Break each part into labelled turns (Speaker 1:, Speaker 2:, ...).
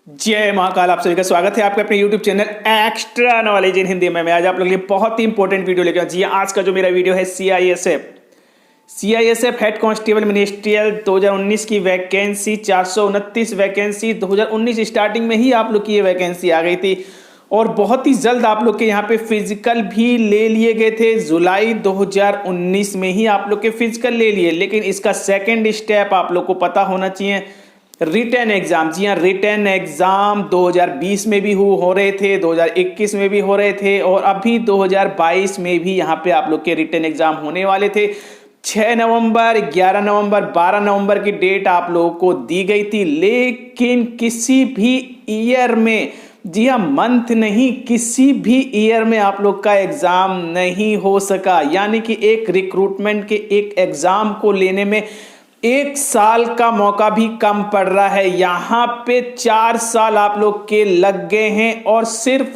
Speaker 1: जय महाकाल। आप सभी का स्वागत है आपके अपने YouTube channel extra knowledge in Hindi में। मैं आज आप लोगों के लिए बहुत ही इंपॉर्टेंट वीडियो लेकर जी आज का जो मेरा वीडियो है सीआईएसएफ हेड कांस्टेबल मिनिस्ट्रियल 2019 की वैकेंसी 429 वैकेंसी 2019 स्टार्टिंग में ही आप लोग की ये वैकेंसी आ गई थी और बहुत ही जल्द आप लोग के यहाँ पे फिजिकल भी ले लिए गए थे। जुलाई 2019 में ही आप लोग के फिजिकल ले लिए, लेकिन इसका सेकेंड स्टेप आप लोग को पता होना चाहिए। रिटन एग्जाम, जी हाँ, रिटन एग्जाम 2020 में भी हो रहे थे, 2021 में भी हो रहे थे और अभी 2022 में भी यहाँ पे आप लोग के रिटन एग्जाम होने वाले थे। 6 नवंबर, 11 नवंबर, 12 नवंबर की डेट आप लोगों को दी गई थी, लेकिन किसी भी ईयर में, जी हाँ, मंथ नहीं, किसी भी ईयर में आप लोग का एग्जाम नहीं हो सका। यानी कि एक रिक्रूटमेंट के एक एग्जाम को लेने में 1 साल का मौका भी कम पड़ रहा है। यहाँ पे 4 साल आप लोग के लग गए हैं और सिर्फ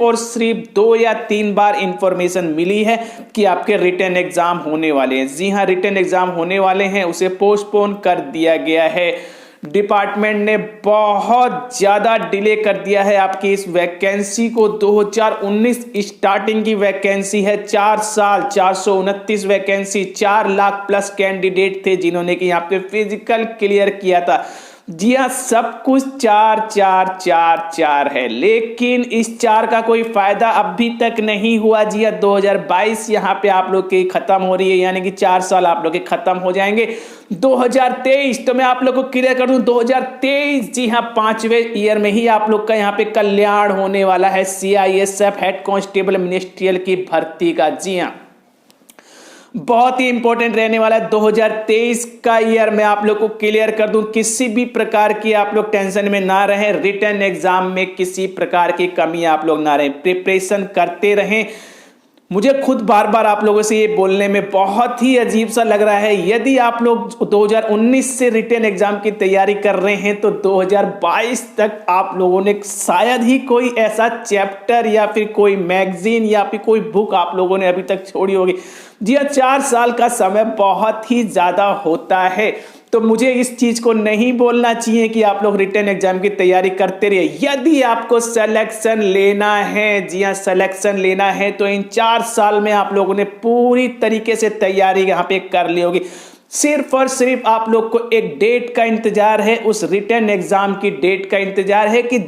Speaker 1: 2 या 3 बार इंफॉर्मेशन मिली है कि आपके रिटन एग्जाम होने वाले हैं। जी हाँ, रिटन एग्जाम होने वाले हैं, उसे पोस्टपोन कर दिया गया है। डिपार्टमेंट ने बहुत ज्यादा डिले कर दिया है आपकी इस वैकेंसी को। 2019 स्टार्टिंग की वैकेंसी है, 4 साल, 429 वैकेंसी, 4 लाख प्लस कैंडिडेट थे जिन्होंने कि यहाँ पे फिजिकल क्लियर किया था। जी हाँ, सब कुछ 4 4 4 4 है, लेकिन इस 4 का कोई फायदा अभी तक नहीं हुआ। जी हाँ, 2022 यहाँ पे आप लोग की खत्म हो रही है, यानी कि 4 साल आप लोग के खत्म हो जाएंगे। 2023, तो मैं आप लोग को क्लियर कर दूं, 2023, जी हाँ, 5वें ईयर में ही आप लोग का यहाँ पे कल्याण होने वाला है सीआईएसएफ हेड कांस्टेबल मिनिस्ट्रियल की भर्ती का। जी हाँ, बहुत ही इंपॉर्टेंट रहने वाला है 2023 का ईयर। मैं आप लोग को क्लियर कर दूं, किसी भी प्रकार की आप लोग टेंशन में ना रहें, रिटन एग्जाम में किसी प्रकार की कमी आप लोग ना रहें, प्रिपरेशन करते रहें। मुझे खुद बार बार आप लोगों से ये बोलने में बहुत ही अजीब सा लग रहा है। यदि आप लोग 2019 से रिटन एग्जाम की तैयारी कर रहे हैं तो 2022 तक आप लोगों ने शायद ही कोई ऐसा चैप्टर या फिर कोई मैगजीन या फिर कोई बुक आप लोगों ने अभी तक छोड़ी होगी। जी हाँ, 4 साल का समय बहुत ही ज्यादा होता है, तो मुझे इस चीज को नहीं बोलना चाहिए कि आप लोग रिटन एग्जाम की तैयारी करते रहिए। यदि आपको सिलेक्शन लेना है, जी हाँ, सिलेक्शन लेना है, तो इन 4 साल में आप लोगों ने पूरी तरीके से तैयारी यहाँ पे कर ली होगी। सिर्फ और सिर्फ आप लोग को एक डेट का इंतजार है, उस रिटन एग्जाम की डेट का इंतजार है कि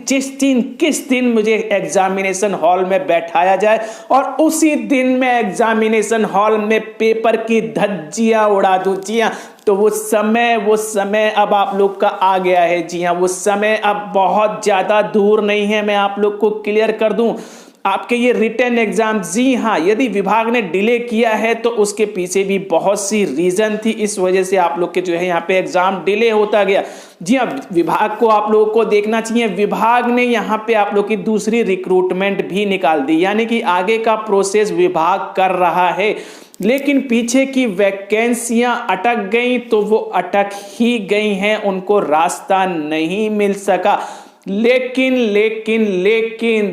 Speaker 1: किस दिन मुझे एग्जामिनेशन हॉल में बैठाया जाए और उसी दिन मैं एग्जामिनेशन हॉल में पेपर की धज्जियां उड़ा दूं। जी हाँ, तो वो समय अब आप लोग का आ गया है। जी हाँ, वो समय अब बहुत ज्यादा दूर नहीं है। मैं आप लोग को क्लियर कर दूं, आपके ये रिटन एग्जाम, जी हाँ, यदि विभाग ने डिले किया है तो उसके पीछे भी बहुत सी रीजन थी, इस वजह से आप लोग के जो है यहाँ पे एग्जाम डिले होता गया। जी हाँ, विभाग को आप लोगों को देखना चाहिए, विभाग ने यहाँ पे आप लोग की दूसरी रिक्रूटमेंट भी निकाल दी, यानी कि आगे का प्रोसेस विभाग कर रहा है, लेकिन पीछे की वैकेंसियां अटक गई तो वो अटक ही गई हैं, उनको रास्ता नहीं मिल सका। लेकिन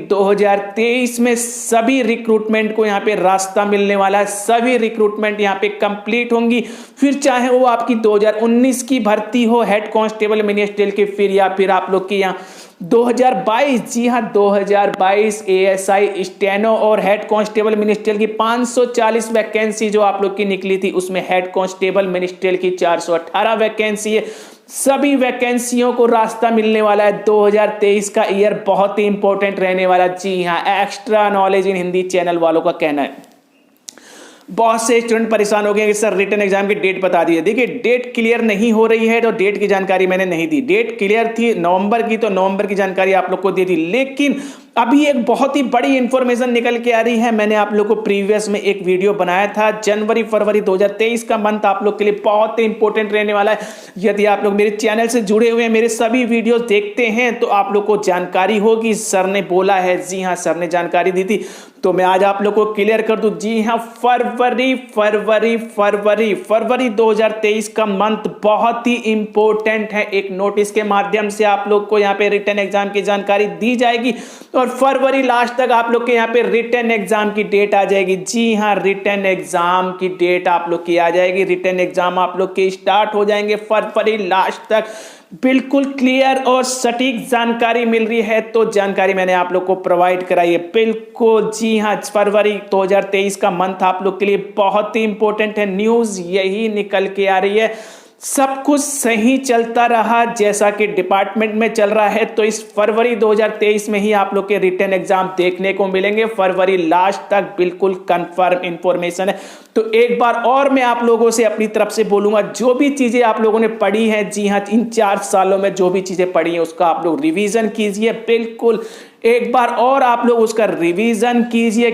Speaker 1: 2023 में सभी रिक्रूटमेंट को यहाँ पे रास्ता मिलने वाला है, सभी रिक्रूटमेंट यहाँ पे कंप्लीट होंगी, फिर चाहे वो आपकी 2019 की भर्ती हो हेड कांस्टेबल मिनिस्ट्रियल की, फिर या फिर आप लोग की यहाँ 2022, जी हाँ, 2022 एएसआई स्टेनो और हेड कांस्टेबल मिनिस्ट्रियल की 540 वैकेंसी जो आप लोग की निकली थी, उसमें हेड कांस्टेबल मिनिस्ट्रियल की 418 वैकेंसी है। सभी वैकेंसियों को रास्ता मिलने वाला है। 2023 का ईयर बहुत ही इंपॉर्टेंट रहने वाला। जी हाँ, extra knowledge in Hindi channel वालों का कहना है। बहुत से स्टूडेंट परेशान हो गए कि सर रिटन एग्जाम की डेट बता दी है। देखिए, डेट क्लियर नहीं हो रही है तो डेट की जानकारी मैंने नहीं दी। डेट क्लियर थी नवंबर की, तो नवंबर की जानकारी आप लोग को दे दी, लेकिन अभी एक बहुत ही बड़ी इंफॉर्मेशन निकल के आ रही है। मैंने आप लोग को प्रीवियस में एक वीडियो बनाया था, जनवरी फरवरी 2023 का मंथ आप लोग के लिए बहुत ही इंपॉर्टेंट रहने वाला है। यदि आप लोग मेरे चैनल से जुड़े हुए हैं, मेरे सभी वीडियोस देखते हैं, तो आप लोग को जानकारी होगी, सर ने बोला है। जी हाँ, सर ने जानकारी दी थी, तो मैं आज आप लोग को क्लियर कर दूं। जी हाँ, फरवरी 2023 का मंथ बहुत ही इंपॉर्टेंट है। एक नोटिस के माध्यम से आप लोग को यहाँ पे रिटन एग्जाम की जानकारी दी जाएगी और फरवरी लास्ट तक आप लोग के यहाँ पे रिटन एग्जाम की डेट आ जाएगी। जी हाँ, रिटन एग्जाम की डेट आप लोग की आ जाएगी, रिटन एग्जाम आप लोग के स्टार्ट हो जाएंगे फरवरी लास्ट तक। बिल्कुल क्लियर और सटीक जानकारी मिल रही है, तो जानकारी मैंने आप लोग को प्रोवाइड कराई है। बिल्कुल जी हाँ, फरवरी 2023 का मंथ आप लोग के लिए बहुत ही इंपॉर्टेंट है। न्यूज यही निकल के आ रही है, सब कुछ सही चलता रहा जैसा कि डिपार्टमेंट में चल रहा है, तो इस फरवरी 2023 में ही आप लोग के रिटन एग्जाम देखने को मिलेंगे। फरवरी लास्ट तक बिल्कुल कंफर्म इंफॉर्मेशन है। तो एक बार और मैं आप लोगों से अपनी तरफ से बोलूंगा, जो भी चीजें आप लोगों ने पढ़ी हैं, जी हाँ, इन 4 सालों में जो भी चीजें पढ़ी हैं उसका आप लोग रिवीजन कीजिए। बिल्कुल एक बार और आप लोग उसका रिवीजन कीजिए,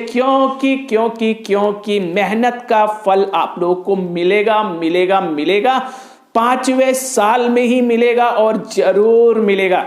Speaker 1: क्योंकि मेहनत का फल आप लोगों को मिलेगा मिलेगा मिलेगा, 5वें साल में ही मिलेगा और जरूर मिलेगा।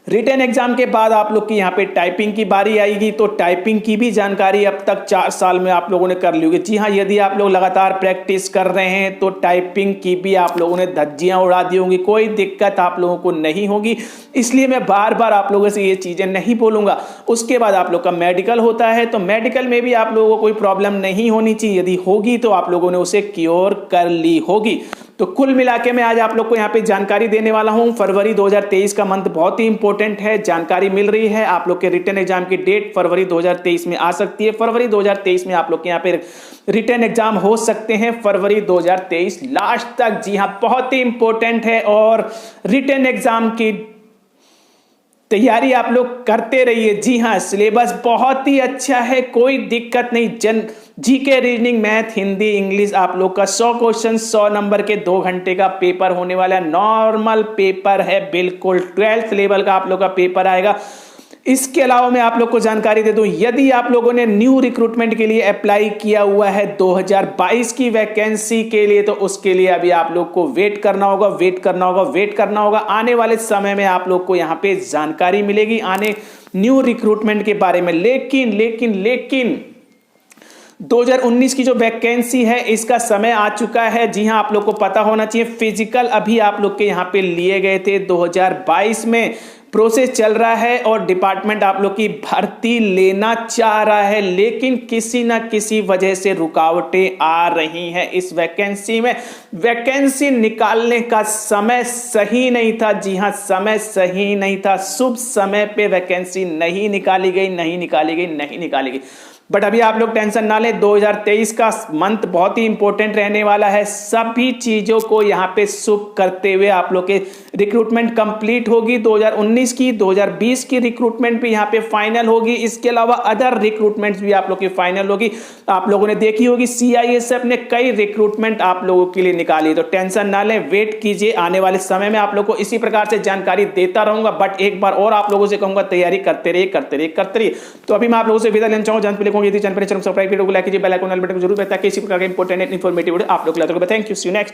Speaker 1: रिटन एग्जाम के बाद आप लोग की यहाँ पे टाइपिंग की बारी आएगी, तो टाइपिंग की भी जानकारी अब तक 4 साल में आप लोगों ने कर ली होगी। जी हाँ, यदि आप लोग लगातार प्रैक्टिस कर रहे हैं तो टाइपिंग की भी आप लोगों ने धज्जियां उड़ा दी होंगी, कोई दिक्कत आप लोगों को नहीं होगी। इसलिए मैं बार बार आप लोगों से ये चीजें नहीं बोलूंगा। उसके बाद आप लोग का मेडिकल होता है, तो मेडिकल में भी आप लोगों को कोई प्रॉब्लम नहीं होनी चाहिए, यदि होगी तो आप लोगों ने उसे क्योर कर ली होगी। तो कुल मिला के मैं आज आप लोग को यहाँ पे जानकारी देने वाला हूं। फरवरी 2023 का मंथ बहुत ही इंपॉर्टेंट है, जानकारी मिल रही है। आप लोग के रिटन एग्जाम की डेट फरवरी 2023 में आ सकती है। फरवरी 2023 में आप लोग के यहाँ पे रिटन एग्जाम हो सकते हैं फरवरी 2023 लास्ट तक। जी हाँ, बहुत ही इंपॉर्टेंट है और रिटन एग्जाम की तैयारी आप लोग करते रहिए। जी हाँ, सिलेबस बहुत ही अच्छा है, कोई दिक्कत नहीं। GK, reasoning, math, Hindi, English आप लोग का 100 क्वेश्चन 100 नंबर के 2 घंटे का पेपर होने वाला है। नॉर्मल पेपर है, बिल्कुल 12th लेवल का आप लोग का पेपर आएगा। इसके अलावा मैं आप लोग को जानकारी दे दूं, यदि आप लोगों ने न्यू रिक्रूटमेंट के लिए अप्लाई किया हुआ है 2022 की वैकेंसी के लिए, तो उसके लिए अभी आप लोग को वेट करना होगा। आने वाले समय में आप लोग को यहाँ पे जानकारी मिलेगी आने न्यू रिक्रूटमेंट के बारे में। लेकिन 2019 की जो वैकेंसी है इसका समय आ चुका है। जी हां, आप लोग को पता होना चाहिए। फिजिकल अभी आप लोग के यहाँ पे लिए गए थे 2022 में, प्रोसेस चल रहा है और डिपार्टमेंट आप लोग की भर्ती लेना चाह रहा है, लेकिन किसी ना किसी वजह से रुकावटें आ रही हैं इस वैकेंसी में। वैकेंसी निकालने का समय सही नहीं था। जी हां, समय सही नहीं था, शुभ समय पे वैकेंसी नहीं निकाली गई। बट अभी आप लोग टेंशन ना लें, 2023 का मंथ बहुत ही इंपॉर्टेंट रहने वाला है। सभी चीजों को यहाँ पे शुभ करते हुए आप लोग के रिक्रूटमेंट कंप्लीट होगी। 2019 की 2020 की रिक्रूटमेंट भी यहाँ पे फाइनल होगी। इसके अलावा अदर रिक्रूटमेंट्स भी आप लोग की फाइनल होगी। आप लोगों ने देखी होगी CISF ने कई रिक्रूटमेंट आप लोगों के लिए निकाली, तो टेंशन ना लें, वेट कीजिए। आने वाले समय में आप लोग को इसी प्रकार से जानकारी देता रहूंगा। बट एक बार और आप लोगों से कहूंगा, तैयारी करते रहिए। तो अभी मैं आप लोगों से विदा लेना चाहूंगा। यदि चैनल पर सब्सक्राइब वीडियो को लाइक कीजिए, बेल आइकन वाले बटन को जरूर, ताकि इसी प्रकार के इंपॉर्टेंट इन्फॉर्मेटिव आप लोग को thank you, see you next time.